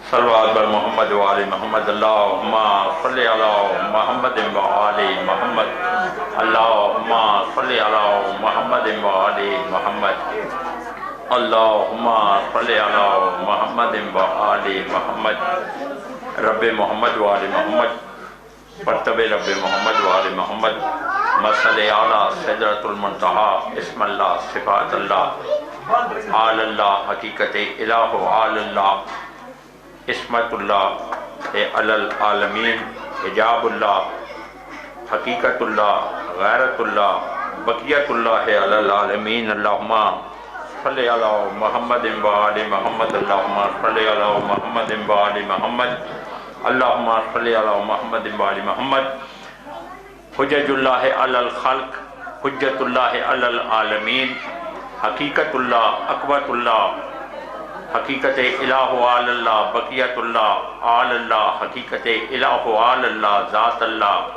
صلوات بر محمد و آل محمد اللہم صلی علی محمد و آل محمد اللہم صلی علی محمد و آل محمد اللہم صلی علی محمد و آل محمد رب محمد و آل محمد مرتب رب محمد و آل محمد مسئلہ اعلی سدرۃ المنتہی اسم اللہ صفات اللہ آل اللہ حقیقت الہ آل اللہ عصمت اللہ علی العالمین حجاب اللہ حقیقت اللہ غیرت اللہ بقیت اللہ علی العالمین اللہم صلی علی محمد و آل محمد اللہم صلی علی محمد و آل محمد اللہم صلی علی محمد و آل محمد حجج اللہ علی الخلق حجت اللہ علی العالمین حقیقت اللہ اقوت اللہ حقیقت الہ آل اللہ بقیت اللہ آل اللہ حقیقت الہ آل اللہ ذات اللہ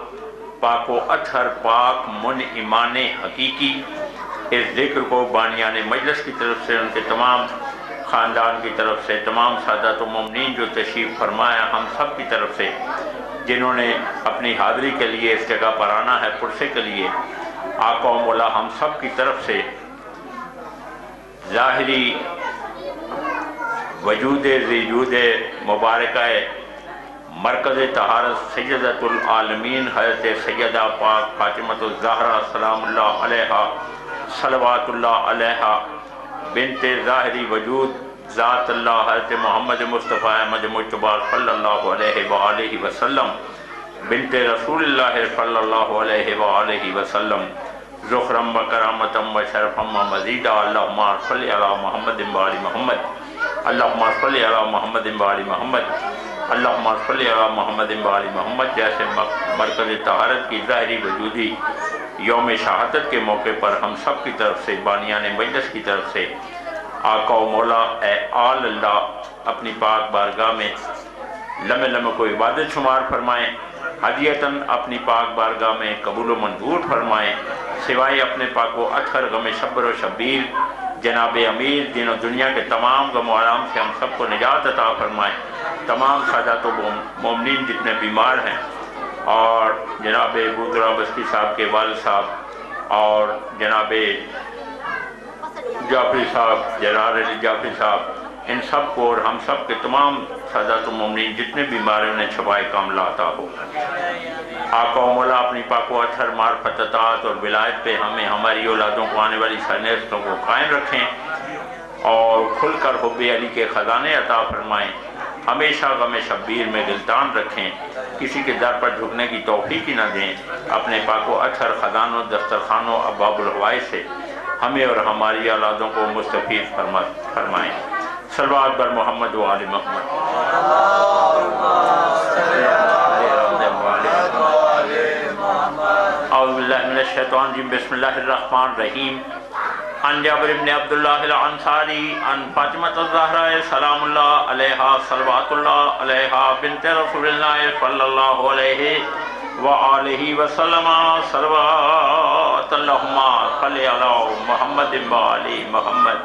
پاک و اطہر پاک منعمان حقیقی اس ذکر کو بانیان مجلس کی طرف سے ان کے تمام خاندان کی طرف سے تمام سادات و مومنین جو تشریف فرمایا ہم سب کی طرف سے جنہوں نے اپنی حاضری کے لیے اس جگہ پر آنا ہے پرسے کے لیے آقا و مولا ہم سب کی طرف سے ظاہری وجود ذیجود مبارکہ مرکز طہارت سیدۃ العالمین حضرت سیدہ پاک فاطمۃ الزہرا سلام اللہ علیہا صلوات اللہ علیہا بنت ظاہری وجود ذات اللہ حضرت محمد مصطفیٰ احمد مجتبیٰ صلی اللہ علیہ وآلہ وسلم بنت رسول اللہ صلی اللہ علیہ وآلہ وسلم ذخرم و کرامتم و شرفم و مزیدہ اللہم صلی علی محمد و آل محمد اللہم صلی علی محمد و آل محمد اللہم صلی علی محمد و آل محمد جیسے مرکز طہارت کی ظاہری وجودی یوم شہادت کے موقع پر ہم سب کی طرف سے بانیان مجلس کی طرف سے آقا و مولا اے آل اللہ اپنی پاک بارگاہ میں لمحے لمحے کو عبادت شمار فرمائیں ہدیتاً اپنی پاک بارگاہ میں قبول و منظور فرمائیں سوائے اپنے پاک و اطہر غم شبر و شبیر جناب امیر دین و دنیا کے تمام غم و آرام سے ہم سب کو نجات عطا فرمائیں تمام سادات و مومنین جتنے بیمار ہیں اور جناب بودرا بستی صاحب کے والد صاحب اور جناب جعفری صاحب جلال علی جعفری صاحب ان سب کو اور ہم سب کے تمام سادات و مومنین جتنے بیمار ہیں انہیں شفائے کاملہ عطا ہو آقا و مولا اپنی پاک و اطہر معرفت اطاعت اور ولایت پہ ہمیں ہماری اولادوں کو آنے والی سرنوشتوں کو قائم رکھیں اور کھل کر حب علی کے خزانے عطا فرمائیں ہمیشہ غم شبیر میں گلتان رکھیں کسی کے در پر جھکنے کی توفیق ہی نہ دیں اپنے پاک و اطہر خزانوں دسترخوانوں ابواب الہوائے سے ہمیں اور ہماری اولادوں کو مستفید فرمائیں صلوات بر محمد و آل محمد اعوذ باللہ باللہ من الشیطان الرجیم بسم اللہ الرحمن الرحیم عن جابر بن عبداللہ الانصاری عن فاطمۃ الزہرا سلام اللہ علیہا صلوات اللہ علیہا بنت رسول اللہ صلی اللہ علیہ وآلہ وسلم صلوات اللہم صلی علی محمد وآلہ محمد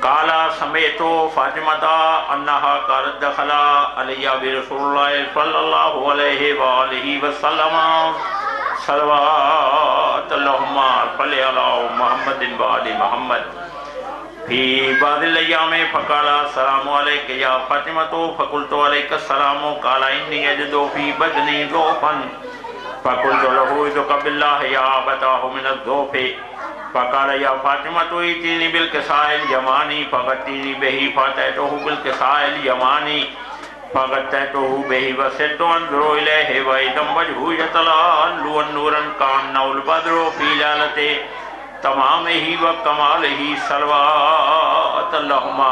قال سمعت فاطمۃ انہا قالت دخل علی برسول اللہ صلی اللہ علیہ وآلہ وسلم صلوات اللہم صلی علی محمد وآلہ محمد فی بعض الایام فقال السلام علیک یا فاطمۃ فقلت علیک السلام قال انی اجد فی بدنی ضعفا فقلت له اذک باللہ یا ابتاہ من الضعف فقال یا فاطمۃ ایتینی بالکساء الیمانی فغطینی بہ فاتیتہ بالکساء الیمانی فغطیتہ بہ وسرت انظر الیہ واذا وجهه یتلألأ نورا کأنہ البدر فی لالۃ تمامہ وکمالہ صلوات اللہم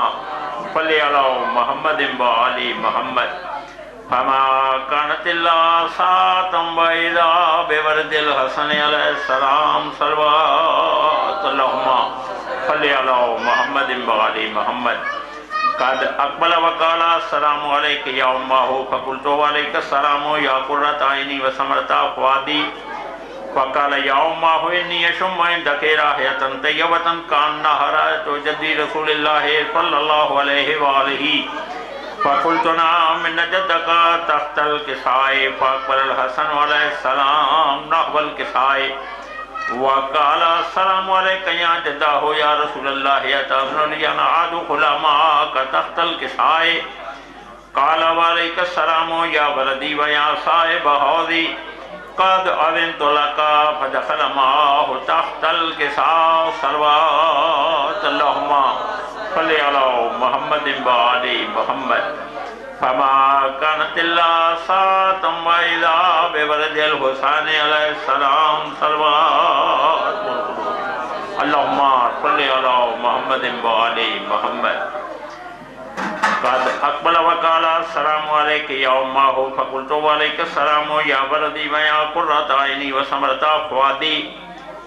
صلی علی محمد وآلہ محمد فما كانت الا ساعة وإذا بورد الحسن علیہ السلام صلوات اللہم صلی علی محمد وآلہ محمد قد اقبل وقال السلام علیک یا امہ فقلت علیک السلام یا قرۃ عینی وثمرۃ فؤادی فقال یا امہ انی اشم عندک رائحۃ طیبۃ کأنہا رائحۃ جدی رسول اللہ صلی اللہ علیہ وآلہ فقلت نعم ان جدک تحت الکساء فاقبل الحسن علیہ السلام نحو الکساء وقال السلام علیک یا جدہ یا رسول اللہ اتأذن لی ان ادخل معک تحت الکساء قال وعلیک السلام یا ولدی و یا صاحب حوضی قد اذنت لک فدخل معه تحت الکساء صلوات اللہم صلی علی محمد وآلہ محمد فما كانت الا ساعة وإذا بولد الحسین علیہ السلام صلوات اللہم صلی علی محمد وآلہ محمد قد اقبل وقال السلام علیک یا امہ فقلت علیک السلام یا ولدی و یا قرۃ عینی وثمرۃ فؤادی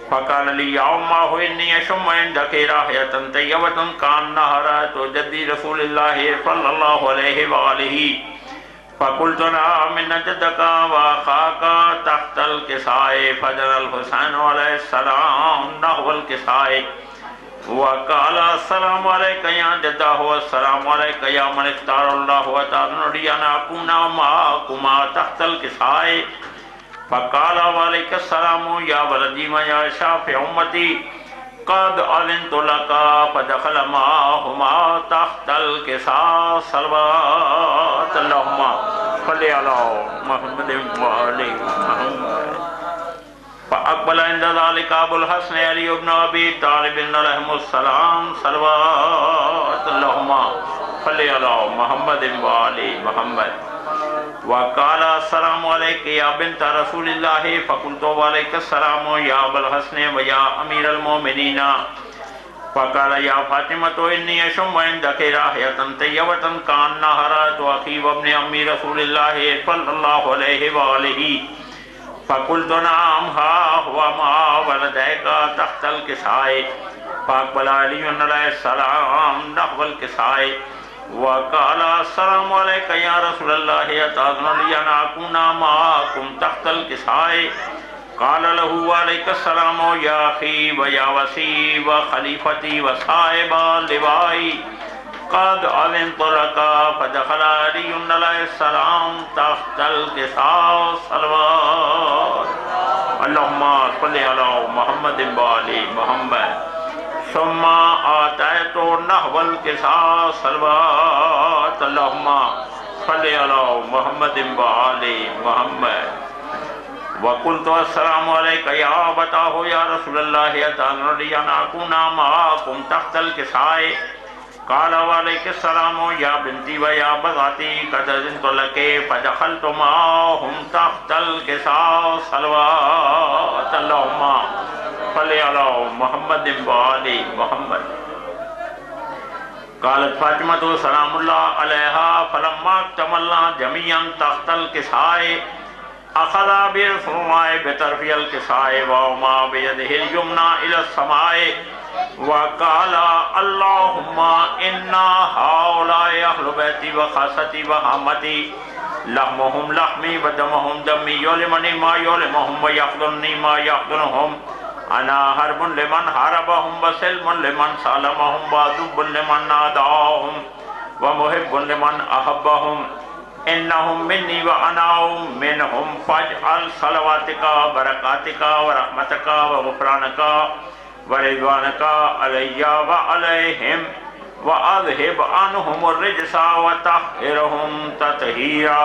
فقال لی یا امہ انی اشم عندک رائحۃ طیبۃ کأنہا رائحۃ جدی رسول اللہ صلی اللہ علیہ وآلہ فقلت نعم ان جدک واخاک تحت الکساء فجر الحسین علیہ السلام نحو الکساء وقال السلام علیک یا جدہ السلام علیک یا من اختار اللہ وتعالى لی ان اکون معکما تحت الکساء فقال وعلیک السلام یا ولدی و یا شافع امتی قد اذنت لک فدخل معہما تحت الکساء صلوات اللہم صلی علی محمد وآلہ محمد فاقبل عند ذلك ابو الحسن علی بن ابی طالب علیہم السلام صلوات اللہم صلی علی محمد وآلہ محمد وقال السلام علیک یا بنت رسول اللہ فقلت علیک السلام یا ابا الحسن و یا امیر المومنین فقال یا فاطمۃ انی اشم عندک رائحۃ طیبۃ کأنہا رائحۃ اخی وابن امی رسول اللہ صلی اللہ علیہ وآلہ فقلت نعم ہا ہوا ما ولدیک تحت الکساء فاقبل علی علیہ السلام نحو الکساء وقال السلام علیک یا رسول اللہ اتأذن لی ان اکون معکم تحت الکساء قال له علیک السلام یا اخی و یا وسی و خلیفتی و صاحب لوائی قد اذنت لک فدخل علی علیہ السلام تحت الکساء صلوات اللہم صلی علی محمد وآلہ محمد ثم آتیت نحو الکساء صلوات اللہم صلی علی محمد وآلہ محمد وقلت السلام علیک یا ابتاہ یا رسول اللہ اتأذن لی ان اکون معکم تحت الکساء قال وعلیک السلام یا بنتی و یا بغاتی قد اذنت لک فدخلت معہم تحت الکساء صلوات اللہم صلی علی محمد وآلہ محمد قالت فاطمۃ سلام اللہ علیہا فلما اکتملنا جمیعا تحت الکساء اخذ بالفرمائے بطرف الکسائے وما بیدہ الیمنى الى السماء وقال اللہم انا ہؤلاء اہل بیتی وخاصتی وحامتی لحمهم لحمی ودمهم دمی یعلمنی ما یعلمهم ویحضرنی ما یحضرهم انا حرب لمن حاربهم وسلم لمن سالمهم وعدو لمن ناداهم ومحب لمن احبهم انہم منی وانا منہم فاجعل صلواتک برکاتک ورحمتک وغفرانک ورضوانک علی وعلیہم واذہب عنہم الرجس وطہرہم تطہیرا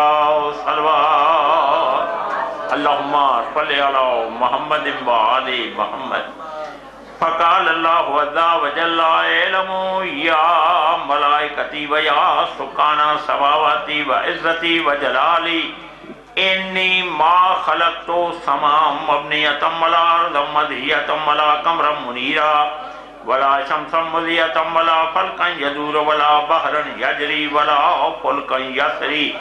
صلوات اللہم صلی علی محمد وآل محمد فقال اللہ عز وجل اعلموا یا ملائکتی و یا سکان سماواتی و عزتی و جلالی انی ما خلقت سمام مبنیتم ولا ارضم مدھیتم ولا قمرم منیرا ولا شمسم مضیتم ولا فلقا یدور ولا بحرا یجری ولا فلقا یسری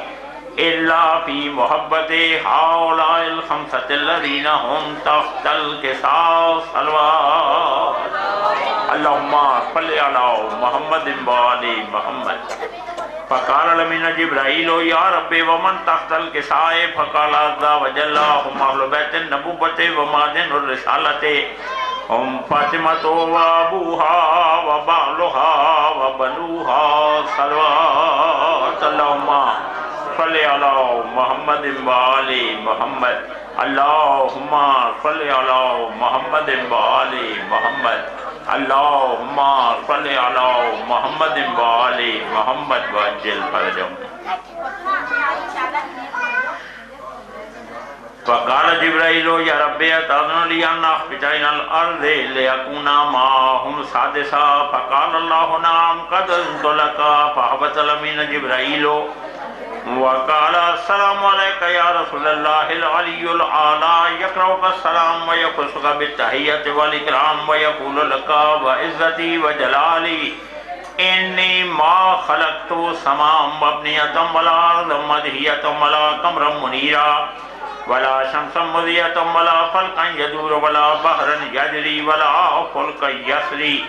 الا فی محبت ہؤلاء الخمسۃ الذین هم تحت القصاص صلوات اللہم صلی علی محمد وآل محمد فقال لمن جبرائیل یا رب ومن تحت القصاء فقال عز وجل هم اہل بیت النبوۃ ومعدن الرسالۃ هم فاطمۃ وابوها وبعلها وبنوها صلوات اللہم صلی علی محمد وآل محمد اللہم صلی علی محمد وآل محمد اللہم صلی علی محمد وآل محمد وعجل فرجہم فقال جبرائیل یا رب اتاذن لی ان اخبط الى الارض لیکونا معهم سادسا فقال اللہ نعم قد اذنت لک فحبط لمن جبرائیل وقال السلام علیکہ یا رسول اللہ العلی العالی یقرؤک السلام ویقصک بالتحیت والاکرام ویقول لک وعزتی وجلالی انی ما خلقت سمام مبنیتم ولا ارضم مدھیتم ولا قمرم منیرا ولا شمسم مضیتم ولا فلقا یدور ولا بحرا یجری ولا فلقا یسری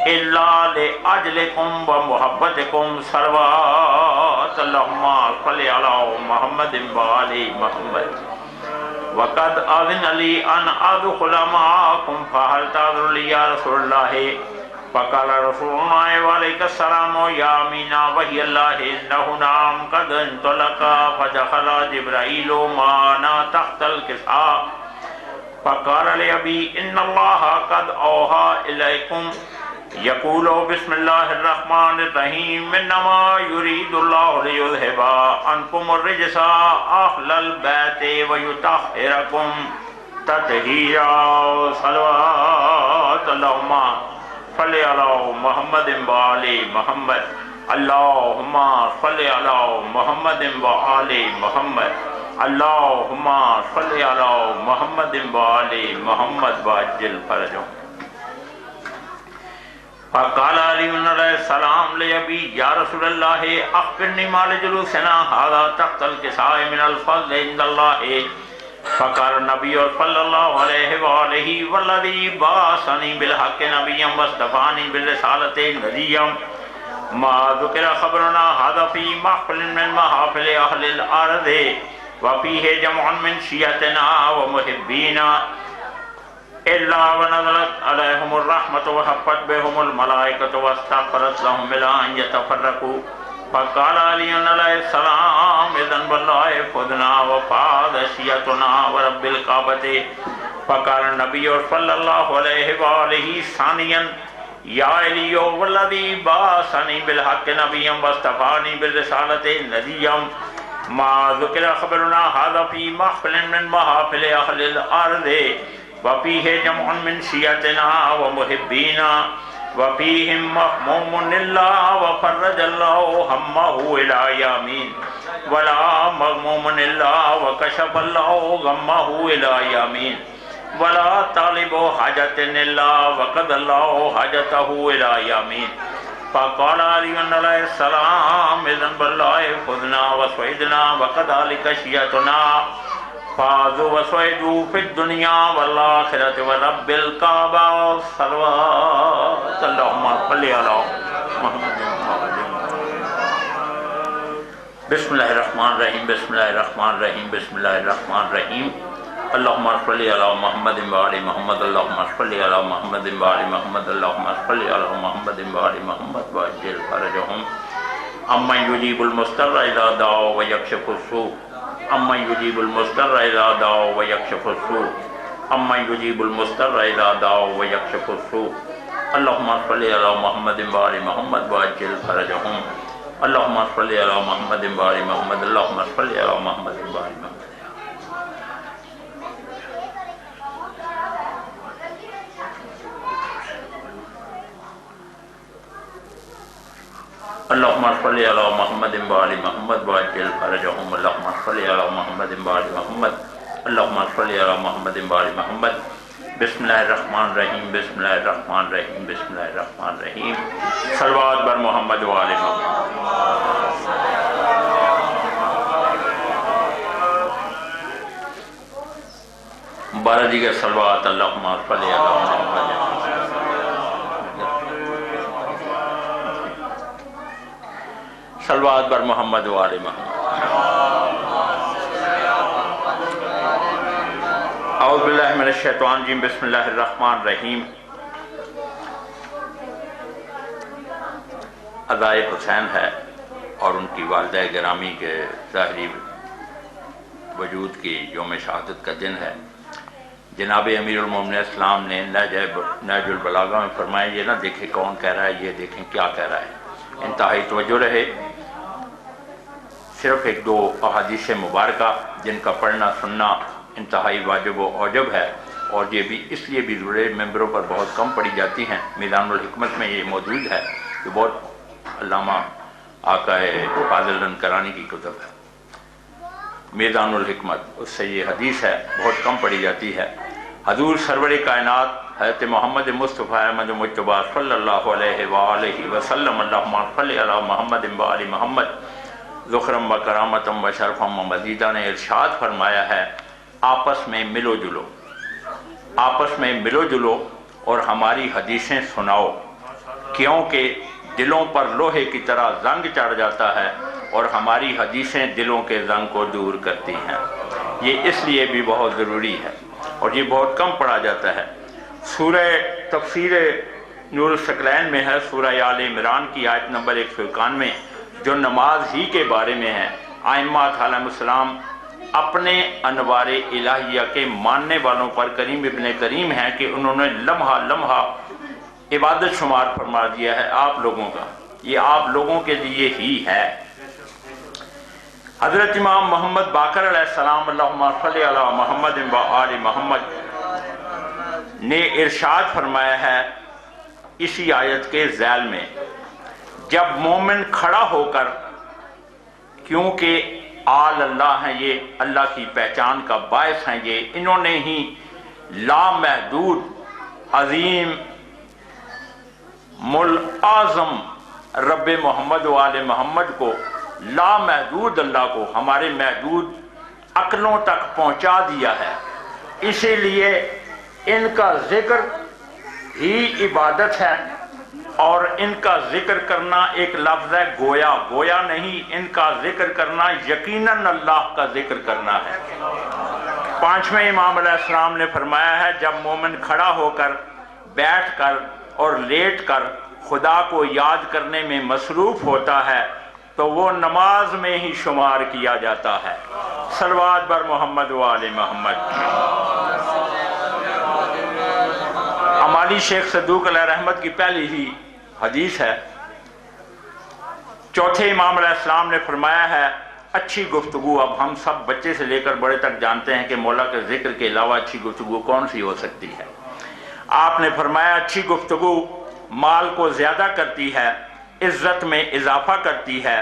الا لأجلکم ومحبتکم صلوات اللہم صلی علی محمد وآل محمد وقد اذن لی ان ادخل معاکم فهل تعذر لی یا رسول اللہ فقال رسول اللہ وعلیک السلام یا امینا وحی اللہ انہو نام قد انطلقا فدخل جبرائیل معنا تحت القصاء فقال لی ابی ان اللہ قد اوحا الیکم یقول بسم اللہ الرحمن الرحیم انما یرید اللہ لیذہب عنکم الرجس اہل البیت ویطہرکم تطہیرا صلوات اللہم صلی علی محمد وآل محمد اللہم صلی علی محمد وآل محمد اللہم صلی علی محمد وآل محمد وعجل فرجہم فقال علی علیہ السلام لأبی یا رسول اللہ اخبرنی مال جلوسنا هذا تحت القصاء من الفضل عند اللہ فقال النبی صلی اللہ علیہ وآلہ والذی بعثنی بالحق نبیا واصطفانی بالرسالۃ نذیرا ما ذکر خبرنا هذا فی محفل من محافل اہل الارض وفیہ جمع من شیعتنا ومحبینا الا ونزلت علیہم الرحمۃ وحفت بهم الملائکۃ واستغفرت لهم الا ان یتفرقوا فقال علی علیہ السلام اذن باللہ خذنا وفاذ شیعتنا ورب الکعبۃ فقال النبی صلی اللہ علیہ وآلہ ثانیا یا علی والذی بعثنی بالحق نبیا واصطفانی بالرسالۃ نذیرا ما ذکر خبرنا هذا فی محفل من محافل اہل الارض وفیہ جمع من شیعتنا ومحبینا وفیہم مخموم اللہ وفرج اللہ ہمہ الى یامین ولا مغموم اللہ وکشف اللہ غمہ الى یامین ولا طالب حاجت اللہ وقد اللہ حاجتہ الى یامین فقال علی علیہ السلام اذن باللہ خذنا وسعدنا وقذلک شیعتنا فازوا وسعدوا في الدنيا والآخرة ورب الكعبة صلوات اللهم صل على محمد بسم الله الرحمن الرحيم بسم الله الرحمن الرحيم بسم الله الرحمن الرحيم اللهم صل على محمد وآل محمد اللهم صل على محمد وآل محمد اللهم صل على محمد وآل محمد وعجل فرجهم أمن يجيب المضطر إذا دعا ويكشف السوء أمن يجيب المضطر إذا دعا ويكشف السوء أمن يجيب المضطر إذا دعا ويكشف السوء اللهم صل على محمد وآل محمد وعجل فرجهم اللهم صل على محمد وآل محمد اللهم صل على محمد وآل محمد اللهم صل على محمد وآل محمد وعجل فرجهم اللهم صل على محمد وآل محمد اللهم صل على محمد وآل محمد بسم الله الرحمن الرحيم بسم الله الرحمن الرحيم بسم الله الرحمن الرحيم صلوات بر محمد وآل محمد بارہ دیگر صلوات اللہم صل علی محمد صلوات بر محمد و آل محمد اعوذ باللہ من الشیطان الرجیم بسم اللہ الرحمن الرحیم عزائے حسین ہے اور ان کی والدہ گرامی کے ظاہری وجود کی یوم شہادت کا دن ہے۔ جناب امیر المومنین اسلام نے نہج البلاغہ میں فرمایا یہ نہ دیکھیں کون کہہ رہا ہے، یہ دیکھیں کیا کہہ رہا ہے۔ انتہائی توجہ رہے، صرف ایک دو احادیث مبارکہ جن کا پڑھنا سننا انتہائی واجب و اوجب ہے، اور یہ بھی اس لیے بھی ضروری ممبروں پر بہت کم پڑھی جاتی ہیں۔ میدان الحکمت میں یہ موجود ہے، یہ بہت علامہ آقا فاضل کرانی کی کتب ہے، میدان الحکمت، اس سے یہ حدیث ہے، بہت کم پڑھی جاتی ہے۔ حضور سرور کائنات حضرت محمد مصطفیٰ احمد مجتبیٰ صلی اللہ علیہ وآلہ وسلم اللہم صل علی محمد وآل محمد ذخرم و کرامتم و شرفم و مزیدہ نے ارشاد فرمایا ہے آپس میں ملو جلو، آپس میں ملو جلو اور ہماری حدیثیں سناؤ، کیونکہ دلوں پر لوہے کی طرح زنگ چڑھ جاتا ہے اور ہماری حدیثیں دلوں کے زنگ کو دور کرتی ہیں۔ یہ اس لیے بھی بہت ضروری ہے اور یہ بہت کم پڑھا جاتا ہے۔ سورہ تفسیر نور الثقلین میں ہے، سورہ آل عمران کی آیت نمبر 191 جو نماز ہی کے بارے میں ہے۔ ائمہ علیہ السلام اپنے انوار الہیہ کے ماننے والوں پر کریم ابن کریم ہیں کہ انہوں نے لمحہ لمحہ عبادت شمار فرما دیا ہے آپ لوگوں کا، یہ آپ لوگوں کے لیے ہی ہے۔ حضرت امام محمد باقر علیہ السلام اللہم صلی علی محمد و آل محمد نے ارشاد فرمایا ہے اسی آیت کے ذیل میں، جب مومن کھڑا ہو کر، کیونکہ آل اللہ ہیں، یہ اللہ کی پہچان کا باعث ہیں، یہ انہوں نے ہی لامحدود عظیم ملعظم رب محمد و آل محمد کو، لامحدود اللہ کو ہمارے محدود عقلوں تک پہنچا دیا ہے۔ اسی لیے ان کا ذکر ہی عبادت ہے، اور ان کا ذکر کرنا ایک لفظ ہے گویا، گویا نہیں، ان کا ذکر کرنا یقیناً اللہ کا ذکر کرنا ہے۔ پانچویں امام علیہ السلام نے فرمایا ہے جب مومن کھڑا ہو کر، بیٹھ کر اور لیٹ کر خدا کو یاد کرنے میں مصروف ہوتا ہے تو وہ نماز میں ہی شمار کیا جاتا ہے۔ صلوات بر محمد و آل محمد۔ ہماری شیخ صدوق علیہ رحمت کی پہلی ہی حدیث ہے، چوتھے امام علیہ السلام نے فرمایا ہے اچھی گفتگو، اب ہم سب بچے سے لے کر بڑے تک جانتے ہیں کہ مولا کے ذکر کے علاوہ اچھی گفتگو کون سی ہو سکتی ہے۔ آپ نے فرمایا اچھی گفتگو مال کو زیادہ کرتی ہے، عزت میں اضافہ کرتی ہے،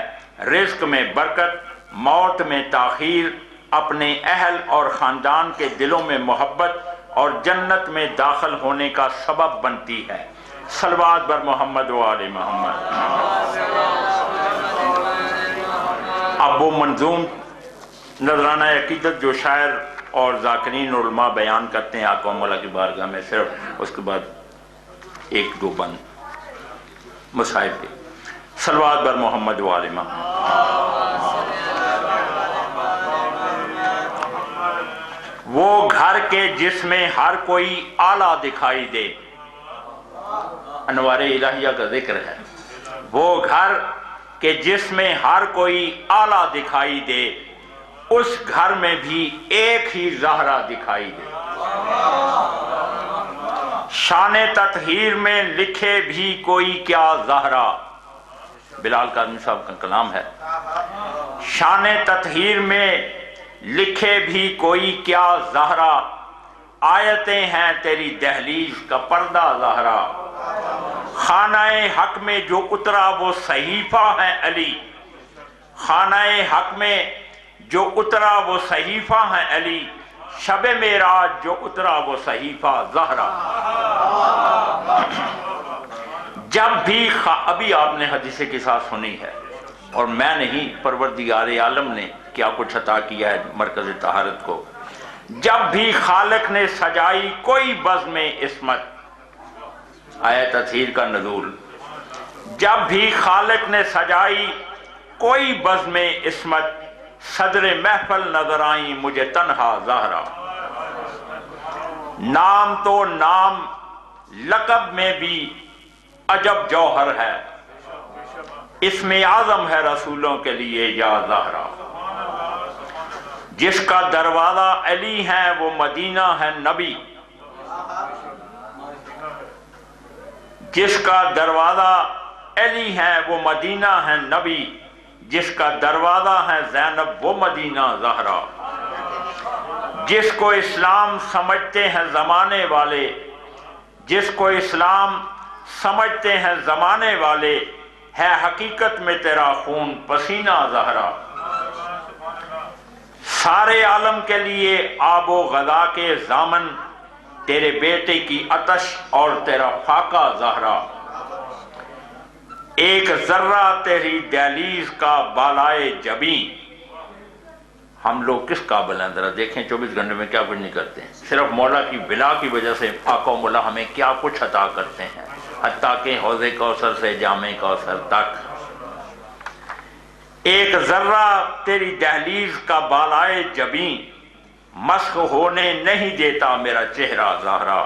رزق میں برکت، موت میں تاخیر، اپنے اہل اور خاندان کے دلوں میں محبت اور جنت میں داخل ہونے کا سبب بنتی ہے۔ صلوات بر محمد و آل محمد۔ اب وہ منظوم نذرانہ عقیدت جو شاعر اور ذاکرین علماء بیان کرتے ہیں آقا مولا کی بارگاہ میں، صرف اس کے بعد ایک دو بند مصائب کے صلوات بر محمد و آل محمد۔ وہ گھر کے جس میں ہر کوئی اعلیٰ دکھائی دے، انوار الہیہ کا ذکر ہے، وہ گھر کہ جس میں ہر کوئی اعلیٰ دکھائی دے، اس گھر میں بھی ایک ہی زہرا دکھائی دے۔ شان تطہیر میں لکھے بھی کوئی کیا زہرا، بلال قادری صاحب کا کلام ہے۔ شان تطہیر میں لکھے بھی کوئی کیا زہرا، آیتیں ہیں تیری دہلیز کا پردہ زہرا۔ خانہ حق میں جو اترا وہ صحیفہ ہے علی، خانہ حق میں جو اترا وہ صحیفہ ہے علی، شب معراج جو اترا وہ صحیفہ زہرا۔ جب بھی ابھی آپ نے حدیث کے ساتھ سنی ہے، اور میں نہیں، پروردگار عالم نے کیا کچھ عطا کیا ہے مرکز طہارت کو۔ جب بھی خالق نے سجائی کوئی بزم عصمت، آیا تطہیر کا نزول، جب بھی خالق نے سجائی کوئی بزم عصمت، صدر محفل نظر آئیں مجھے تنہا زہرا۔ نام تو نام لقب میں بھی عجب جوہر ہے، اسم اعظم ہے رسولوں کے لیے یا زہرا۔ جس کا دروازہ علی ہے وہ مدینہ ہے نبی، جس کا دروازہ علی ہے وہ مدینہ ہے نبی، جس کا دروازہ ہے زینب وہ مدینہ زہرا۔ جس کو اسلام سمجھتے ہیں زمانے والے، جس کو اسلام سمجھتے ہیں زمانے والے، ہے حقیقت میں تیرا خون پسینہ زہرا۔ سارے عالم کے لیے آب و غذا کے ضامن، تیرے بیٹے کی عطش اور تیرا فاقہ زہرا۔ ایک ذرہ تیری دہلیز کا بالائے جبیں، ہم لوگ کس قابل ہیں ذرا دیکھیں، 24 گھنٹے میں کیا کچھ نہیں کرتے ہیں، صرف مولا کی بلا کی وجہ سے آقا مولا ہمیں کیا کچھ عطا کرتے ہیں، حتیٰ کہ حوض کوثر سے جام کوثر تک۔ ایک ذرہ تیری دہلیز کا بالائے جبیں، مسخ ہونے نہیں دیتا میرا چہرہ زہرا۔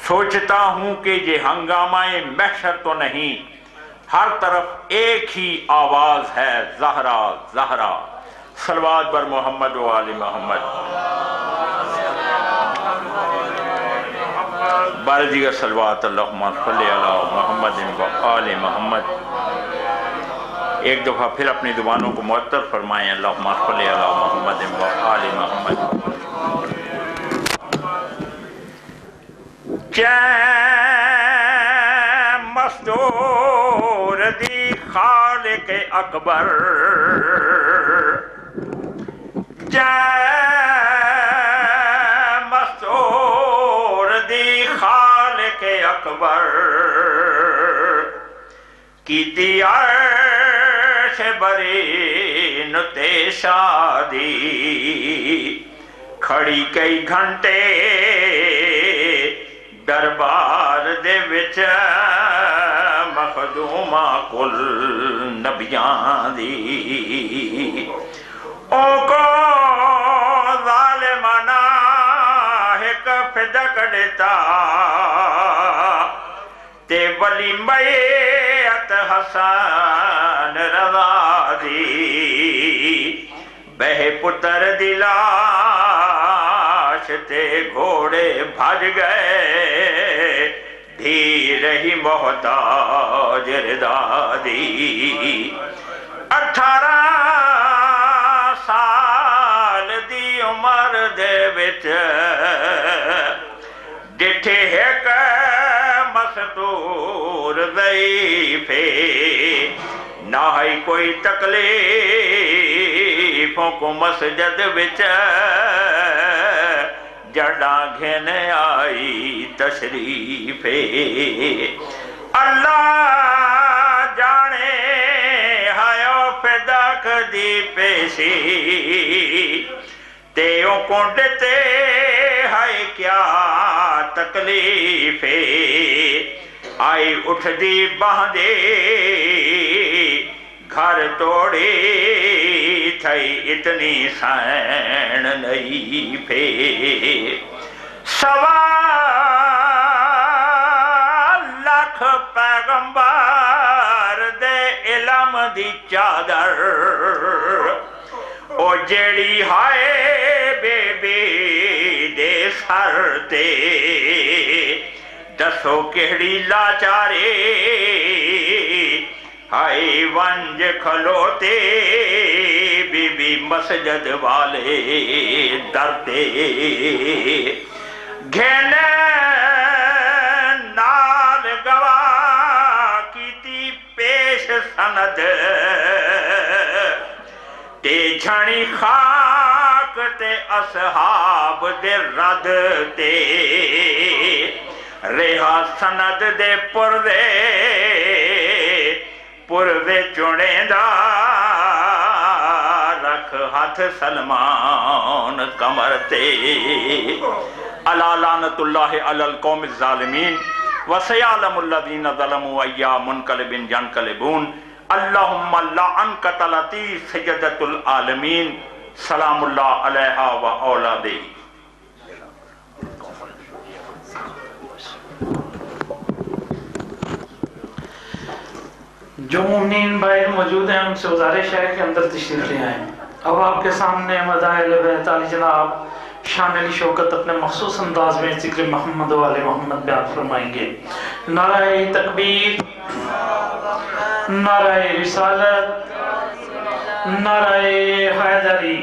سوچتا ہوں کہ یہ ہنگامہ محشر تو نہیں، ہر طرف ایک ہی آواز ہے زہرا زہرا۔ صلوات بر محمد و آل محمد۔ بارجیہ صلوات اللہم صلی علی محمد و آل محمد۔ ایک دفعہ پھر اپنی زبانوں کو معطر فرمائیں، اللہم صلی علی محمد و آل محمد۔ چین مستور دی خالق اکبر، چین مستور دی خالق اکبر، کیتی عرش بری نتے شادی، کھڑی کئی گھنٹے دربار دے وچ مخدومہ کل نبیاں دی، او کو ظالمانہ ایک فدق دیتا، تے ولی میت حسن رضا دی، بہ پتر دی لاش تے گھوڑے بھج گئے، دھی رہی محتاج رضا دی۔ 18 سال دی عمر دے وچ ڈٹھے ایک مستور ضعیفے، نہ ہی کوئی تکلیفوں کو مسجد وچ جڑاں گھنے آئی تشریف، اللہ جانے ہایو فداک دی پیشی، تیوں کو دیتے ہے کیا تکلیف آئی اٹھ دی باندے گھر توڑے تھئی اتنی سین نہیں پھے سوا لاکھ پیغمبر دے علم دی چادر او جیڑی ہائے بے بے دے سر تے دسو کہڑی لاچارے ہائے ونج کھلوتے بی بی مسجد والے درتے گھنے نال گواہ کیتی پیش سند تے جھنی خاک تے اصحاب دے رد تے رہا سند دے پردے چوڑیں دا رکھ ہاتھ سلمان کمر تے الا لعنت اللہ علی القوم الظالمین وسیعلم الذین ظلموا ایا منقلب ینقلبون اللہم لعن قتلتی سیدت العالمین سلام اللہ علیہا و اولادی جو مومنین باہر موجود ہیں ان سے گزارش ہے کہ اندر تشریف لے آئیں. اب آپ کے سامنے مدائل بیت علی جناب شان علی شوکت اپنے مخصوص انداز میں ذکر محمد و آل محمد بیان فرمائیں گے. نعرہ تکبیر، نعرہ رسالت، نعرہ حیدری.